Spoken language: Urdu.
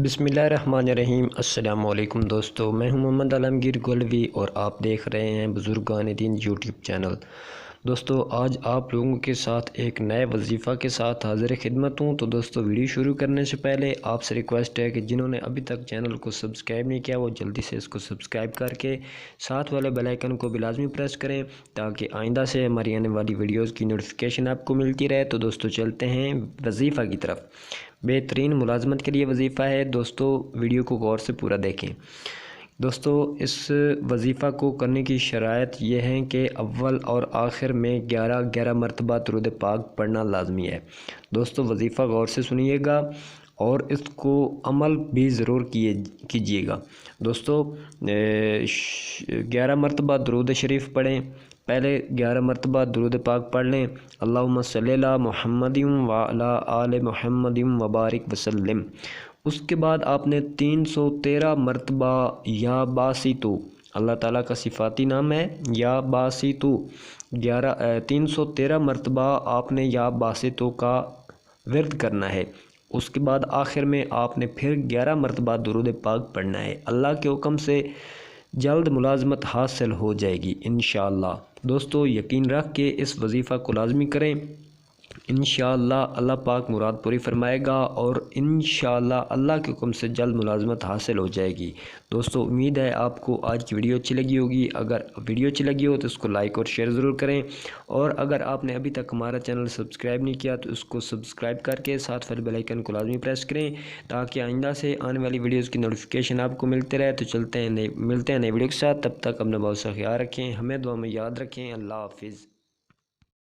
بسم اللہ الرحمن الرحیم۔ السلام علیکم دوستو، میں ہوں محمد عالمگیر گولوی اور آپ دیکھ رہے ہیں بزرگان دین یوٹیوب چینل۔ دوستو آج آپ لوگوں کے ساتھ ایک نئے وظیفہ کے ساتھ حاضر خدمت ہوں۔ تو دوستو ویڈیو شروع کرنے سے پہلے آپ سے ریکویسٹ ہے کہ جنہوں نے ابھی تک چینل کو سبسکرائب نہیں کیا وہ جلدی سے اس کو سبسکرائب کر کے ساتھ والے بیل آئیکن کو بھی لازمی پریس کریں تاکہ آئندہ سے ہماری آنے والی ویڈیوز کی نوٹیفیکیشن آپ کو ملتی رہے۔ تو دوستو چلتے ہیں وظیفہ کی طرف۔ بہترین ملازمت کے لیے وظیفہ ہے دوستو، ویڈیو کو غور سے پورا دیکھیں۔ دوستو اس وظیفہ کو کرنے کی شرائط یہ ہیں کہ اول اور آخر میں 11 مرتبہ درود پاک پڑھنا لازمی ہے۔ دوستو وظیفہ غور سے سنیے گا اور اس کو عمل بھی ضرور کیجیے گا۔ دوستو 11 مرتبہ درود شریف پڑھیں۔ پہلے 11 مرتبہ درود پاک پڑھ لیں، اللہم صلی علی محمد وعلی آل محمد وبارک وسلم۔ اس کے بعد آپ نے 313 مرتبہ یا باسطو، اللہ تعالیٰ کا صفاتی نام ہے یا باسطو، 313 مرتبہ آپ نے یا باسطو کا ورد کرنا ہے۔ اس کے بعد آخر میں آپ نے پھر 11 مرتبہ درود پاک پڑھنا ہے۔ اللہ کے حکم سے جلد ملازمت حاصل ہو جائے گی انشاءاللہ۔ دوستو یقین رکھ کے اس وظیفہ کو لازمی کریں، انشاءاللہ اللہ پاک مراد پوری فرمائے گا اور انشاءاللہ اللہ کے حکم سے جلد ملازمت حاصل ہو جائے گی۔ دوستو امید ہے آپ کو آج کی ویڈیو اچھی لگی ہوگی۔ اگر ویڈیو اچھی لگی ہو تو اس کو لائک اور شیئر ضرور کریں، اور اگر آپ نے ابھی تک ہمارا چینل سبسکرائب نہیں کیا تو اس کو سبسکرائب کر کے ساتھ بیل آئیکن کو لازمی پریس کریں تاکہ آئندہ سے آنے والی ویڈیوز کی نوٹیفیکیشن آپ کو ملتے رہے۔ تو ملتے ہیں نئی ویڈیو کے ساتھ، تب تک اپنا بہت سا خیال رکھیں، ہمیں دعا میں یاد رکھیں۔ اللہ حافظ۔